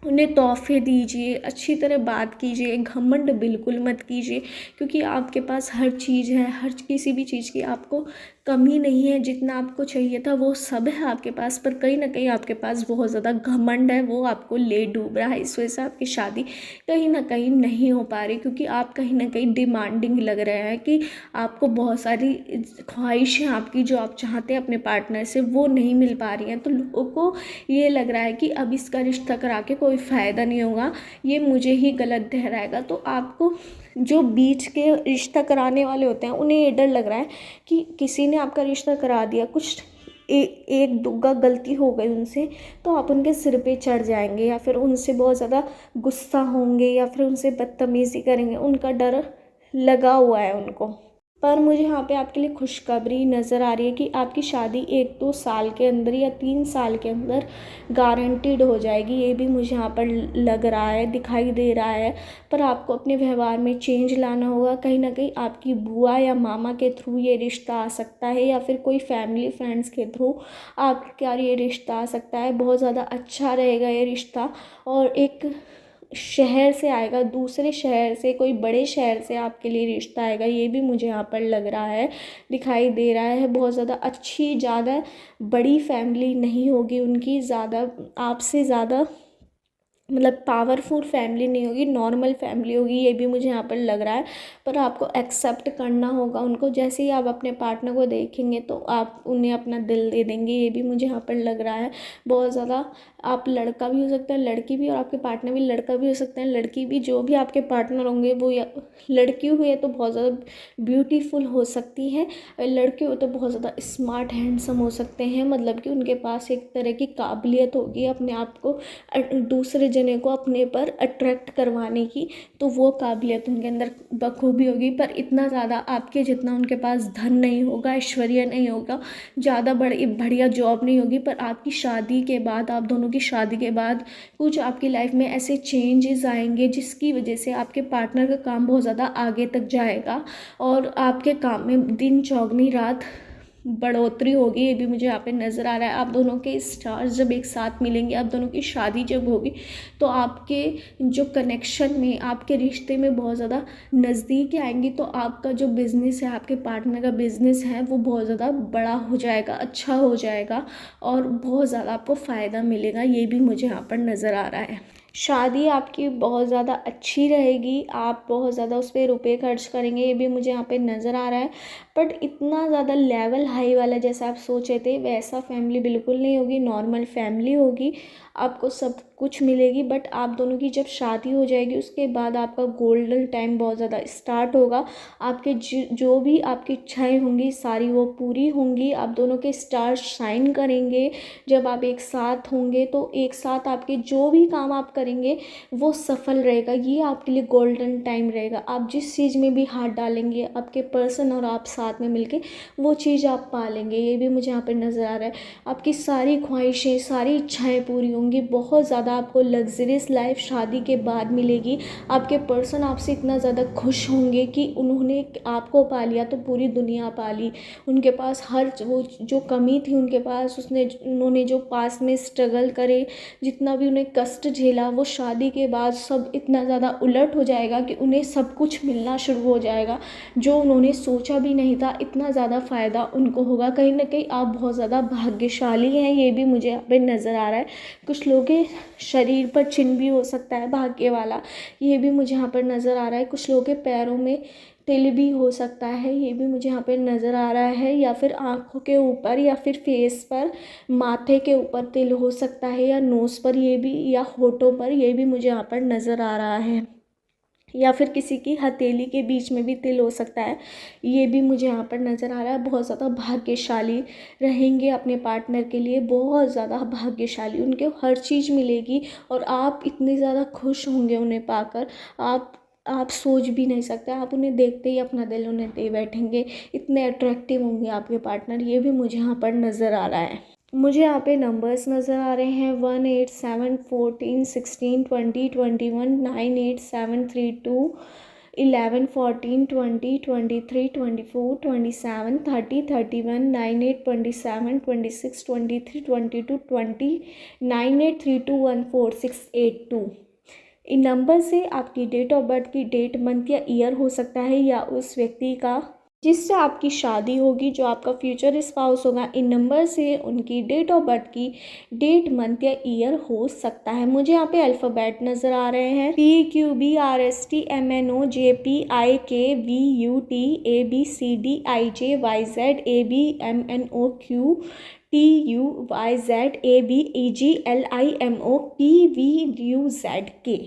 Speaker 1: उन्हें तोहफे दीजिए, अच्छी तरह बात कीजिए, घमंड बिल्कुल मत कीजिए, क्योंकि आपके पास हर चीज़ है, हर किसी भी चीज़ की आपको कमी नहीं है। जितना आपको चाहिए था वो सब है आपके पास, पर कहीं ना कहीं आपके पास बहुत ज़्यादा घमंड है, वो आपको ले डूब रहा है। इस वजह से आपकी शादी कहीं ना कहीं नहीं हो पा रही, क्योंकि आप कहीं ना कहीं डिमांडिंग लग रहे हैं कि आपको बहुत सारी ख्वाहिशें आपकी जो आप चाहते हैं अपने पार्टनर से वो नहीं मिल पा रही हैं। तो लोगों को ये लग रहा है कि अब इसका रिश्ता करा के कोई फ़ायदा नहीं होगा, ये मुझे ही गलत ठहराएगा। तो आपको जो बीच के रिश्ता कराने वाले होते हैं उन्हें ये डर लग रहा है कि किसी ने आपका रिश्ता करा दिया, कुछ एक दुग्गा गलती हो गई उनसे, तो आप उनके सिर पे चढ़ जाएंगे, या फिर उनसे बहुत ज़्यादा गुस्सा होंगे, या फिर उनसे बदतमीज़ी करेंगे। उनका डर लगा हुआ है उनको। पर मुझे यहाँ पे आपके लिए खुशखबरी नज़र आ रही है कि आपकी शादी 1-2 साल के अंदर या 3 साल के अंदर गारंटीड हो जाएगी। ये भी मुझे यहाँ पर लग रहा है, दिखाई दे रहा है। पर आपको अपने व्यवहार में चेंज लाना होगा। कहीं ना कहीं आपकी बुआ या मामा के थ्रू ये रिश्ता आ सकता है, या फिर कोई फैमिली फ्रेंड्स के थ्रू आपका ये रिश्ता आ सकता है। बहुत ज़्यादा अच्छा रहेगा ये रिश्ता, और एक शहर से आएगा, दूसरे शहर से, कोई बड़े शहर से आपके लिए रिश्ता आएगा। ये भी मुझे यहाँ पर लग रहा है, दिखाई दे रहा है। बहुत ज़्यादा अच्छी, ज़्यादा बड़ी फैमिली नहीं होगी उनकी, ज़्यादा आपसे ज़्यादा मतलब पावरफुल फैमिली नहीं होगी, नॉर्मल फैमिली होगी। ये भी मुझे यहाँ पर लग रहा है। पर आपको एक्सेप्ट करना होगा उनको। जैसे ही आप अपने पार्टनर को देखेंगे तो आप उन्हें अपना दिल दे देंगे। ये भी मुझे यहाँ पर लग रहा है। बहुत ज़्यादा आप लड़का भी हो सकता है, लड़की भी, और आपके पार्टनर भी लड़का भी हो सकते हैं, लड़की भी। जो भी आपके पार्टनर होंगे वो, या लड़की हुई तो बहुत ज़्यादा ब्यूटीफुल हो सकती हैं, लड़के हो तो बहुत ज़्यादा स्मार्ट हैंडसम हो सकते हैं। मतलब कि उनके पास एक तरह की काबिलियत होगी अपने आप को दूसरे जने को अपने पर अट्रैक्ट करवाने की, तो वो काबिलियत उनके अंदर बखूबी होगी। पर इतना ज़्यादा आपके जितना उनके पास धन नहीं होगा, ऐश्वर्य नहीं होगा, ज़्यादा बड़ी बढ़िया जॉब नहीं होगी। पर आपकी शादी के बाद, आप दोनों की शादी के बाद कुछ आपकी लाइफ में ऐसे चेंजेस आएंगे जिसकी वजह से आपके पार्टनर का काम बहुत ज़्यादा आगे तक जाएगा, और आपके काम में दिन चौगनी रात बढ़ोतरी होगी। ये भी मुझे यहाँ पे नज़र आ रहा है। आप दोनों के स्टार्स जब एक साथ मिलेंगे, आप दोनों की शादी जब होगी, तो आपके जो कनेक्शन में, आपके रिश्ते में बहुत ज़्यादा नज़दीक आएंगी। तो आपका जो बिज़नेस है, आपके पार्टनर का बिज़नेस है, वो बहुत ज़्यादा बड़ा हो जाएगा, अच्छा हो जाएगा, और बहुत ज़्यादा आपको फ़ायदा मिलेगा। ये भी मुझे यहाँ पर नज़र आ रहा है। शादी आपकी बहुत ज़्यादा अच्छी रहेगी, आप बहुत ज़्यादा उस पर रुपये खर्च करेंगे, ये भी मुझे यहाँ पे नज़र आ रहा है। बट इतना ज़्यादा लेवल हाई वाला जैसा आप सोचे थे वैसा फैमिली बिल्कुल नहीं होगी, नॉर्मल फैमिली होगी। आपको सब कुछ मिलेगी। बट आप दोनों की जब शादी हो जाएगी उसके बाद आपका गोल्डन टाइम बहुत ज़्यादा स्टार्ट होगा। आपके जो भी आपकी इच्छाएं होंगी सारी वो पूरी होंगी। आप दोनों के स्टार्स शाइन करेंगे। जब आप एक साथ होंगे तो एक साथ आपके जो भी काम आप करेंगे वो सफल रहेगा। ये आपके लिए गोल्डन टाइम रहेगा। आप जिस चीज़ में भी हाथ डालेंगे, आपके पर्सन और आप साथ में मिलके वो चीज़ आप पा लेंगे। ये भी मुझे यहाँ पर नज़र आ रहा है। आपकी सारी ख्वाहिशें, सारी इच्छाएं पूरी होंगी। बहुत ज़्यादा आपको लग्जरियस लाइफ शादी के बाद मिलेगी। आपके पर्सन आपसे इतना ज़्यादा खुश होंगे कि उन्होंने आपको पा लिया तो पूरी दुनिया पा ली। उनके पास हर वो जो कमी थी उनके पास, उन्होंने जो पास में स्ट्रगल करे, जितना भी उन्हें कष्ट झेला, वो शादी के बाद सब इतना ज़्यादा उलट हो जाएगा कि उन्हें सब कुछ मिलना शुरू हो जाएगा जो उन्होंने सोचा भी नहीं था। इतना ज़्यादा फ़ायदा उनको होगा। कहीं ना कहीं आप बहुत ज़्यादा भाग्यशाली हैं। ये भी मुझे यहाँ पे नज़र आ रहा है। कुछ लोगों के शरीर पर चिन्ह भी हो सकता है भाग्य वाला। ये भी मुझे यहाँ पर नज़र आ रहा है। कुछ लोगों के पैरों में तिल भी हो सकता है। ये भी मुझे यहाँ पे नज़र आ रहा है। या फिर आँखों के ऊपर या फिर फेस पर, माथे के ऊपर तिल हो सकता है, या नोज़ पर, ये भी, या होठों पर, ये भी मुझे यहाँ पर नज़र आ रहा है। या फिर किसी की हथेली के बीच में भी तिल हो सकता है। ये भी मुझे यहाँ पर नज़र आ रहा है। बहुत ज़्यादा भाग्यशाली रहेंगे अपने पार्टनर के लिए, बहुत ज़्यादा भाग्यशाली, उनके हर चीज़ मिलेगी और आप इतने ज़्यादा खुश होंगे उन्हें पाकर, आप सोच भी नहीं सकते। आप उन्हें देखते ही अपना दिल उन्हें दे बैठेंगे, इतने अट्रैक्टिव होंगे आपके पार्टनर। ये भी मुझे यहाँ पर नज़र आ रहा है। मुझे यहाँ पे नंबर्स नज़र आ रहे हैं 1 8 7 14 16 20 21 9 8 7 3 2 11 14 20 23 24 27 30 31 9 8 27 26 23 22 20 9 8 3 2 1 4 6 8 2। इन नंबर से आपकी डेट ऑफ बर्थ की डेट, मंथ या ईयर हो सकता है, या उस व्यक्ति का जिससे आपकी शादी होगी, जो आपका फ्यूचर स्पाउस होगा। इन नंबर से उनकी डेट ऑफ बर्थ की डेट, मंथ या ईयर हो सकता है। मुझे यहाँ पे अल्फ़ाबेट नज़र आ रहे हैं PQBRSTMNOJPIKVUTABCDIJYZABMNOQTUVZK।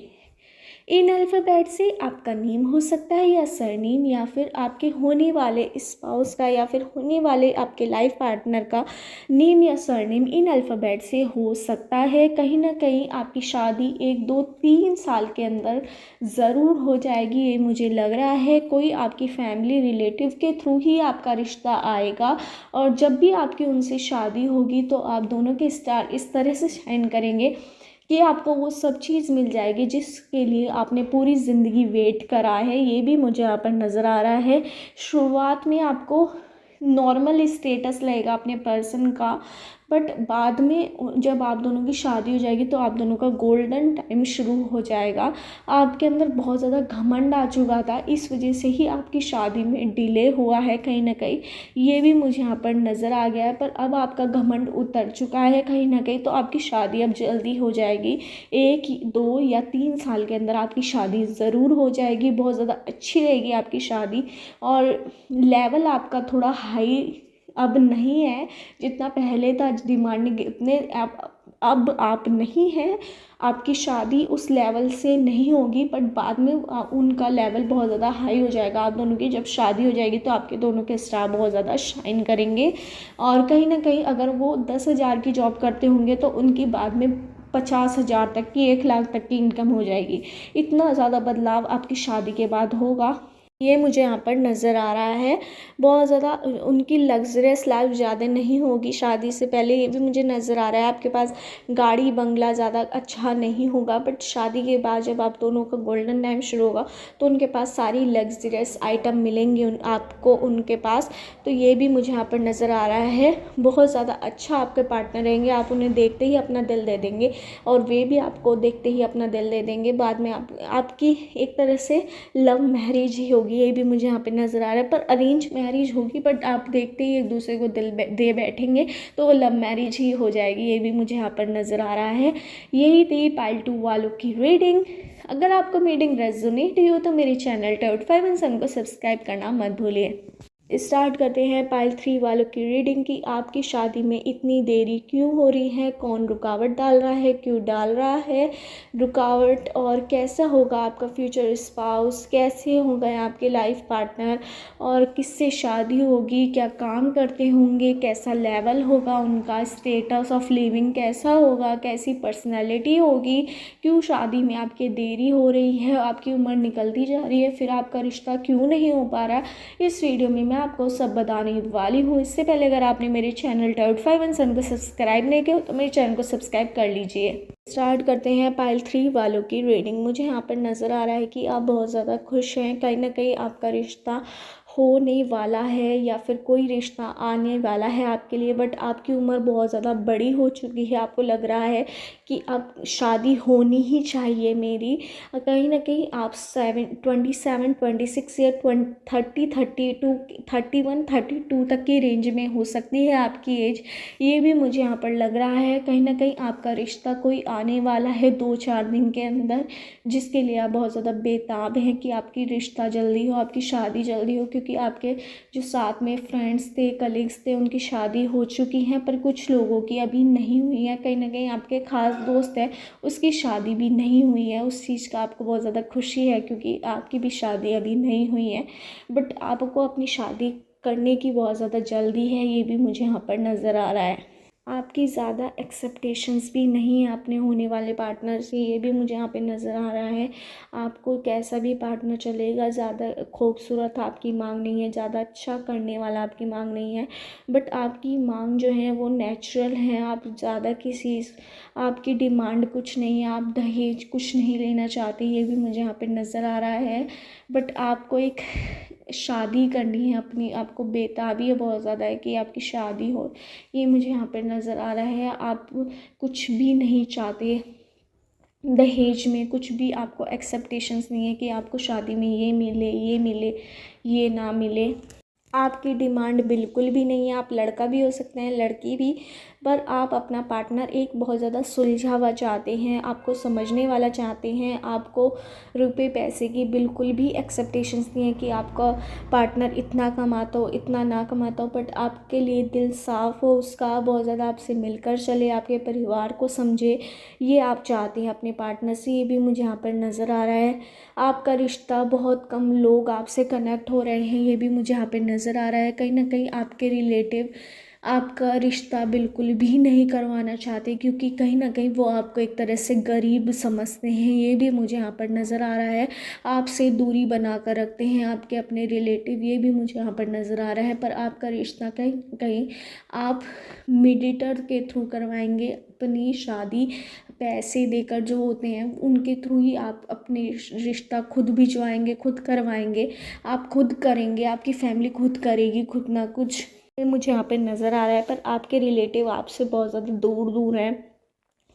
Speaker 1: इन अल्फ़ाबेट से आपका नेम हो सकता है या सरनेम, या फिर आपके होने वाले स्पाउस का या फिर होने वाले आपके लाइफ पार्टनर का नेम या सरनेम इन अल्फ़ाबेट से हो सकता है। कहीं ना कहीं आपकी शादी 1 2 3 साल के अंदर ज़रूर हो जाएगी, ये मुझे लग रहा है। कोई आपकी फैमिली रिलेटिव के थ्रू ही आपका रिश्ता आएगा, और जब भी आपकी उनसे शादी होगी तो आप दोनों के स्टार इस तरह से शाइन करेंगे कि आपको वो सब चीज़ मिल जाएगी जिसके लिए आपने पूरी ज़िंदगी वेट करा है। ये भी मुझे यहाँ पर नज़र आ रहा है। शुरुआत में आपको नॉर्मल स्टेटस लगेगा अपने पर्सन का, बट बाद में जब आप दोनों की शादी हो जाएगी तो आप दोनों का गोल्डन टाइम शुरू हो जाएगा। आपके अंदर बहुत ज़्यादा घमंड आ चुका था, इस वजह से ही आपकी शादी में डिले हुआ है कहीं ना कहीं। ये भी मुझे यहाँ पर नज़र आ गया है, पर अब आपका घमंड उतर चुका है कहीं ना कहीं, तो आपकी शादी अब जल्दी हो जाएगी। 1 2 या 3 साल के अंदर आपकी शादी ज़रूर हो जाएगी। बहुत ज़्यादा अच्छी रहेगी आपकी शादी, और लेवल आपका थोड़ा हाई अब नहीं है जितना पहले था, डिमांडिंग इतने अब आप नहीं हैं। आपकी शादी उस लेवल से नहीं होगी, बट बाद में उनका लेवल बहुत ज़्यादा हाई हो जाएगा। आप दोनों की जब शादी हो जाएगी तो आपके दोनों के स्टार बहुत ज़्यादा शाइन करेंगे, और कहीं ना कहीं अगर वो 10,000 की जॉब करते होंगे तो उनकी बाद में 50,000 तक की, 1 लाख तक की इनकम हो जाएगी। इतना ज़्यादा बदलाव आपकी शादी के बाद होगा, ये मुझे यहाँ पर नज़र आ रहा है। बहुत ज़्यादा उनकी लग्जरियस लाइफ ज़्यादा नहीं होगी शादी से पहले, ये भी मुझे नज़र आ रहा है। आपके पास गाड़ी बंगला ज़्यादा अच्छा नहीं होगा, बट शादी के बाद जब आप दोनों का गोल्डन टाइम शुरू होगा तो उनके पास सारी लग्जरियस आइटम मिलेंगे आपको उनके पास। तो ये भी मुझे यहाँ पर नज़र आ रहा है। बहुत ज़्यादा अच्छा आपके पार्टनर रहेंगे, आप उन्हें देखते ही अपना दिल दे देंगे और वे भी आपको देखते ही अपना दिल दे देंगे। बाद में आपकी एक तरह से लव मैरिज ही होगी, ये भी मुझे यहाँ पे नज़र आ रहा है। पर अरेंज मैरिज होगी, बट आप देखते ही एक दूसरे को दिल दे बैठेंगे तो वो लव मैरिज ही हो जाएगी, ये भी मुझे यहाँ पर नज़र आ रहा है। यही थी पाइल 2 वालों की रीडिंग। अगर आपको रीडिंग रेजोनेट हुई हो तो मेरे चैनल टाउट 5 एंड सन को सब्सक्राइब करना मत भूलिए। स्टार्ट करते हैं पाइल 3 वालों की रीडिंग की। आपकी शादी में इतनी देरी क्यों हो रही है, कौन रुकावट डाल रहा है, क्यों डाल रहा है रुकावट, और कैसा होगा आपका फ्यूचर स्पाउस, कैसे होगा आपके लाइफ पार्टनर, और किससे शादी होगी, क्या काम करते होंगे, कैसा लेवल होगा उनका, स्टेटस ऑफ लिविंग कैसा होगा, कैसी पर्सनैलिटी होगी, क्यों शादी में आपकी देरी हो रही है, आपकी उम्र निकलती जा रही है, फिर आपका रिश्ता क्यों नहीं हो पा रहा। इस वीडियो में मैं आपको सब बताने वाली हूँ। इससे पहले अगर आपने मेरे चैनल टाउट 5 एंड सन को सब्सक्राइब नहीं किया तो मेरे चैनल को सब्सक्राइब कर लीजिए। स्टार्ट करते हैं पाइल 3 वालों की रीडिंग। मुझे यहाँ पर नज़र आ रहा है कि आप बहुत ज़्यादा खुश हैं, कहीं ना कहीं आपका रिश्ता होने वाला है या फिर कोई रिश्ता आने वाला है आपके लिए, बट आपकी उम्र बहुत ज़्यादा बड़ी हो चुकी है। आपको लग रहा है कि अब शादी होनी ही चाहिए मेरी। कहीं ना कहीं आप 27 26 या 30 32 31 32 तक की रेंज में हो सकती है आपकी एज, ये भी मुझे यहाँ पर लग रहा है। कहीं ना कहीं आपका रिश्ता कोई आने वाला है 2-4 दिन के अंदर, जिसके लिए आप बहुत ज़्यादा बेताब हैं कि आपकी रिश्ता जल्दी हो, आपकी शादी जल्दी हो, क्योंकि क्योंकि आपके जो साथ में फ्रेंड्स थे, कलीग्स थे, उनकी शादी हो चुकी हैं, पर कुछ लोगों की अभी नहीं हुई है। कहीं ना कहीं आपके ख़ास दोस्त है, उसकी शादी भी नहीं हुई है। उस चीज़ का आपको बहुत ज़्यादा खुशी है क्योंकि आपकी भी शादी अभी नहीं हुई है, बट आपको अपनी शादी करने की बहुत ज़्यादा जल्दी है, ये भी मुझे यहाँ पर नज़र आ रहा है। आपकी ज़्यादा एक्सेप्टेशंस भी नहीं है अपने होने वाले पार्टनर से, ये भी मुझे यहाँ पे नज़र आ रहा है। आपको कैसा भी पार्टनर चलेगा, ज़्यादा खूबसूरत आपकी मांग नहीं है, ज़्यादा अच्छा करने वाला आपकी मांग नहीं है, बट आपकी मांग जो है वो नेचुरल है। आप ज़्यादा किसी आपकी डिमांड कुछ नहीं है, आप दहेज कुछ नहीं लेना चाहते, ये भी मुझे यहाँ पे नज़र आ रहा है। बट आपको एक शादी करनी है अपनी, आपको बेताबी है बहुत ज़्यादा है कि आपकी शादी हो, ये मुझे यहाँ पर नज़र आ रहा है। आप कुछ भी नहीं चाहते दहेज में, कुछ भी आपको एक्सेप्टेशंस नहीं है कि आपको शादी में ये मिले, ये मिले, ये ना मिले। आपकी डिमांड बिल्कुल भी नहीं है। आप लड़का भी हो सकते हैं, लड़की भी, पर आप अपना पार्टनर एक बहुत ज़्यादा सुलझा हुआ चाहते हैं, आपको समझने वाला चाहते हैं। आपको रुपए पैसे की बिल्कुल भी एक्सेप्टेशंस नहीं है कि आपका पार्टनर इतना कमाता हो, इतना ना कमाता हो, बट आपके लिए दिल साफ़ हो उसका, बहुत ज़्यादा आपसे मिलकर चले, आपके परिवार को समझे, ये आप चाहते हैं अपने पार्टनर से, ये भी मुझे यहाँ पर नज़र आ रहा है। आपका रिश्ता, बहुत कम लोग आपसे कनेक्ट हो रहे हैं, ये भी मुझे यहाँ पर नज़र आ रहा है। कहीं ना कहीं आपके रिलेटिव आपका रिश्ता बिल्कुल भी नहीं करवाना चाहते क्योंकि कहीं ना कहीं वो आपको एक तरह से गरीब समझते हैं, ये भी मुझे यहाँ पर नज़र आ रहा है। आपसे दूरी बना कर रखते हैं आपके अपने रिलेटिव, ये भी मुझे यहाँ पर नज़र आ रहा है। पर आपका रिश्ता कहीं कहीं आप मीडिएटर के थ्रू करवाएंगे अपनी शादी, पैसे देकर जो होते हैं उनके थ्रू ही आप अपने रिश्ता खुद भिजवाएंगे, खुद करवाएंगे, आप खुद करेंगे, आपकी फैमिली खुद करेगी कुछ ना कुछ, ये मुझे यहाँ पे नज़र आ रहा है। पर आपके रिलेटिव आपसे बहुत ज़्यादा दूर दूर हैं,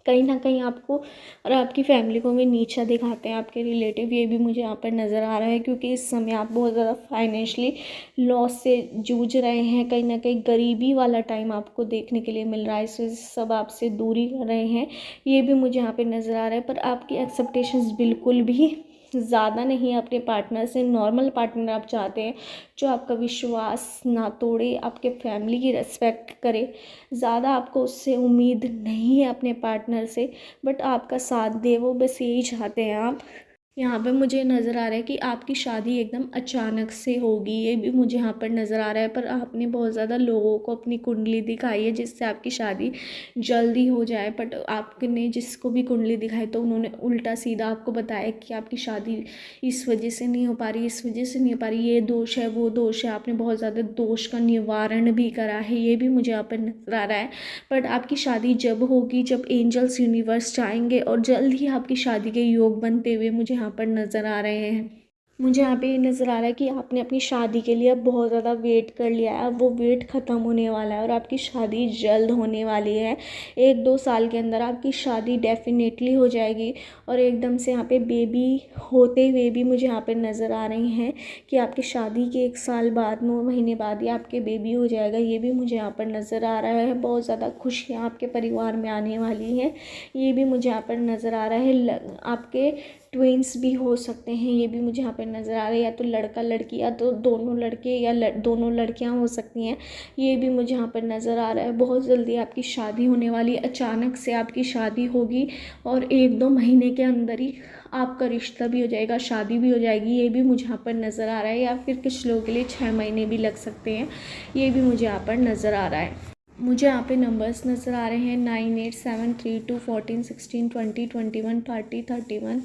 Speaker 1: कहीं ना कहीं आपको और आपकी फैमिली को भी नीचा दिखाते हैं आपके रिलेटिव, ये भी मुझे यहाँ पर नज़र आ रहा है। क्योंकि इस समय आप बहुत ज़्यादा फाइनेंशियली लॉस से जूझ रहे हैं, कहीं ना कहीं गरीबी वाला टाइम आपको देखने के लिए मिल रहा है, इस वजह से सब आपसे दूरी कर रहे हैं, ये भी मुझे यहाँ पर नज़र आ रहा है। पर आपकी एक्सेप्टेशंस बिल्कुल भी ज़्यादा नहीं है अपने पार्टनर से, नॉर्मल पार्टनर आप चाहते हैं जो आपका विश्वास ना तोड़े, आपके फैमिली की रिस्पेक्ट करे। ज़्यादा आपको उससे उम्मीद नहीं है अपने पार्टनर से, बट आपका साथ दे, वो बस यही चाहते हैं आप। यहाँ पे मुझे नज़र आ रहा है कि आपकी शादी एकदम अचानक से होगी, ये भी मुझे यहाँ पर नज़र आ रहा है। पर आपने बहुत ज़्यादा लोगों को अपनी कुंडली दिखाई है जिससे आपकी शादी जल्दी हो जाए, बट आपने जिसको भी कुंडली दिखाई तो उन्होंने उल्टा सीधा आपको बताया कि आपकी शादी इस वजह से नहीं हो पा रही, इस वजह से नहीं हो पा रही, ये दोष है, वो दोष है। आपने बहुत ज़्यादा दोष का निवारण भी करा है, ये भी मुझे यहाँ पर नज़र आ रहा है। बट आपकी शादी जब होगी, जब एंजल्स यूनिवर्स चाहेंगे, और जल्द ही आपकी शादी के योग बनते हुए मुझे यहाँ पर नज़र आ रहे हैं। मुझे यहाँ पे ये नज़र आ रहा है कि आपने अपनी शादी के लिए अब बहुत ज़्यादा वेट कर लिया है, अब वो वेट ख़त्म होने वाला है और आपकी शादी जल्द होने वाली है। 1-2 साल के अंदर आपकी शादी डेफिनेटली हो जाएगी, और एकदम से यहाँ पे बेबी होते हुए भी मुझे यहाँ पे नज़र आ रही हैं कि आपकी शादी के 1 साल बाद, 9 महीने बाद ही आपके बेबी हो जाएगा, ये भी मुझे यहाँ पर नज़र आ रहा है। बहुत ज़्यादा खुशियाँ आपके परिवार में आने वाली हैं, ये भी मुझे यहाँ पर नज़र आ रहा है। आपके ट्विंस भी हो सकते हैं, ये भी मुझे यहाँ पर नज़र आ रहा है, या तो लड़का लड़की, या तो दोनों लड़के, या दोनों लड़कियाँ हो सकती हैं, ये भी मुझे यहाँ पर नज़र आ रहा है। बहुत जल्दी आपकी शादी होने वाली, अचानक से आपकी शादी होगी और 1-2 महीने के अंदर ही आपका रिश्ता भी हो जाएगा, शादी भी हो जाएगी, ये भी मुझे यहाँ पर नज़र आ रहा है। या फिर कुछ लोगों के लिए 6 महीने भी लग सकते हैं, ये भी मुझे यहाँ पर नज़र आ रहा है। मुझे यहाँ पे नंबर्स नज़र आ रहे हैं 987324 16 20 21 30 31,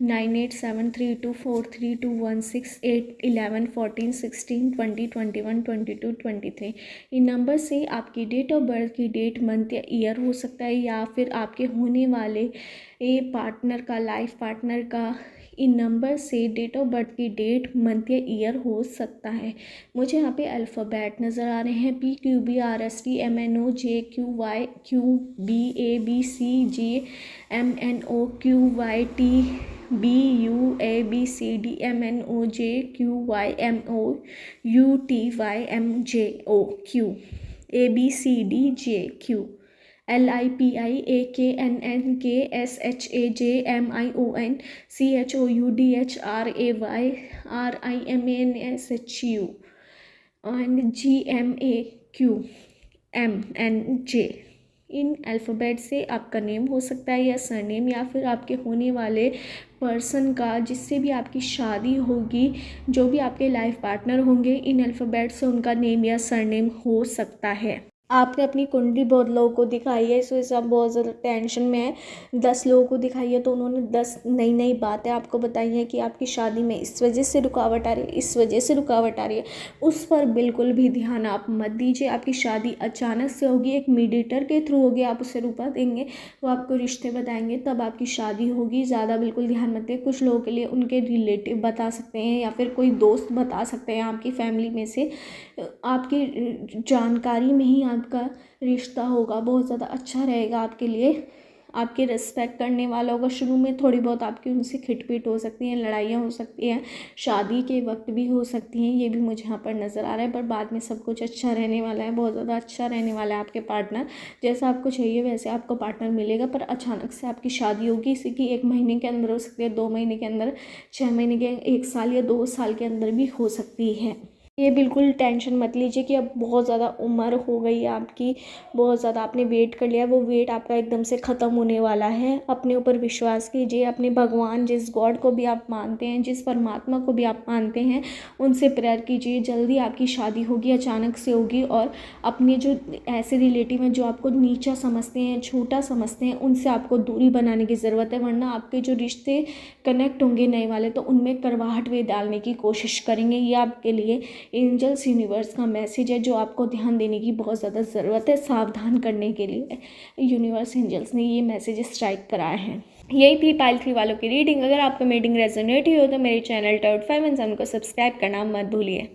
Speaker 1: 9873243216 8 11 14 16 20 21 22 23। इन नंबर से आपकी डेट ऑफ बर्थ की डेट, मंथ या ईयर हो सकता है, या फिर आपके होने वाले पार्टनर का, लाइफ पार्टनर का इन नंबर से डेट ऑफ बर्थ की डेट, मंथ या ईयर हो सकता है। मुझे यहाँ पे अल्फ़ाबेट नज़र आ रहे हैं PQBRSTMNOQYQBABCDMNOJQYMOUTYMOUTYMJQ ABCDJQ LIPIAKNNKSHAJMIONCHOUDHRAYRIMANSHU and GMAQMNJ। In alphabet से आपका नेम हो सकता है या सरनेम, या फिर आपके होने वाले पर्सन का, जिससे भी आपकी शादी होगी, जो भी आपके लाइफ पार्टनर होंगे, इन अल्फ़ाबेट से उनका नेम या सरनेम हो सकता है। आपने अपनी कुंडली बहुत लोगों को दिखाई है, इस वजह से आप बहुत ज़्यादा टेंशन में हैं। 10 लोगों को दिखाई है तो उन्होंने 10 नई नई बातें आपको बताई हैं कि आपकी शादी में इस वजह से रुकावट आ रही है, इस वजह से रुकावट आ रही है। उस पर बिल्कुल भी ध्यान आप मत दीजिए। आपकी शादी अचानक से होगी, एक मीडिएटर के थ्रू होगी, आप उसे रुपा देंगे, वो आपको रिश्ते बताएंगे, तब आपकी शादी होगी। ज़्यादा बिल्कुल ध्यान मत दें। कुछ लोगों के लिए उनके रिलेटिव बता सकते हैं या फिर कोई दोस्त बता सकते हैं आपकी फैमिली में से। आपकी जानकारी में ही आपका रिश्ता होगा, बहुत ज़्यादा अच्छा रहेगा आपके लिए। आपके रिस्पेक्ट करने वाला होगा। शुरू में थोड़ी बहुत आपकी उनसे खिटपिट हो सकती हैं, लड़ाइयाँ हो सकती हैं, शादी के वक्त भी हो सकती हैं, ये भी मुझे यहाँ पर नज़र आ रहा है। पर बाद में सब कुछ अच्छा रहने वाला है, बहुत ज़्यादा अच्छा रहने वाला है आपके पार्टनर। जैसा आपको चाहिए वैसे आपको पार्टनर मिलेगा। पर अचानक से आपकी शादी होगी, इसी की 1 महीने के अंदर हो सकती है, 2 महीने के अंदर, 6 महीने के, 1 साल या 2 साल के अंदर भी हो सकती है। ये बिल्कुल टेंशन मत लीजिए कि अब बहुत ज़्यादा उम्र हो गई है आपकी, बहुत ज़्यादा आपने वेट कर लिया, वो वेट आपका एकदम से ख़त्म होने वाला है। अपने ऊपर विश्वास कीजिए, अपने भगवान, जिस गॉड को भी आप मानते हैं, जिस परमात्मा को भी आप मानते हैं, उनसे प्रेयर कीजिए। जल्दी आपकी शादी होगी, अचानक से होगी। और अपने जो ऐसे रिलेटिव हैं जो आपको नीचा समझते हैं, छोटा समझते हैं, उनसे आपको दूरी बनाने की ज़रूरत है। वरना आपके जो रिश्ते कनेक्ट होंगे नए वाले, तो उनमें करवाहट वे डालने की कोशिश करेंगे। ये आपके लिए एंजल्स यूनिवर्स का मैसेज है, जो आपको ध्यान देने की बहुत ज़्यादा ज़रूरत है। सावधान करने के लिए यूनिवर्स एंजल्स ने ये मैसेज स्ट्राइक कराए हैं। यही थी पाइल 3 वालों की रीडिंग। अगर आपको रीडिंग रेजोनेट हुई हो तो मेरे चैनल टर्ट 5 को सब्सक्राइब करना मत भूलिए।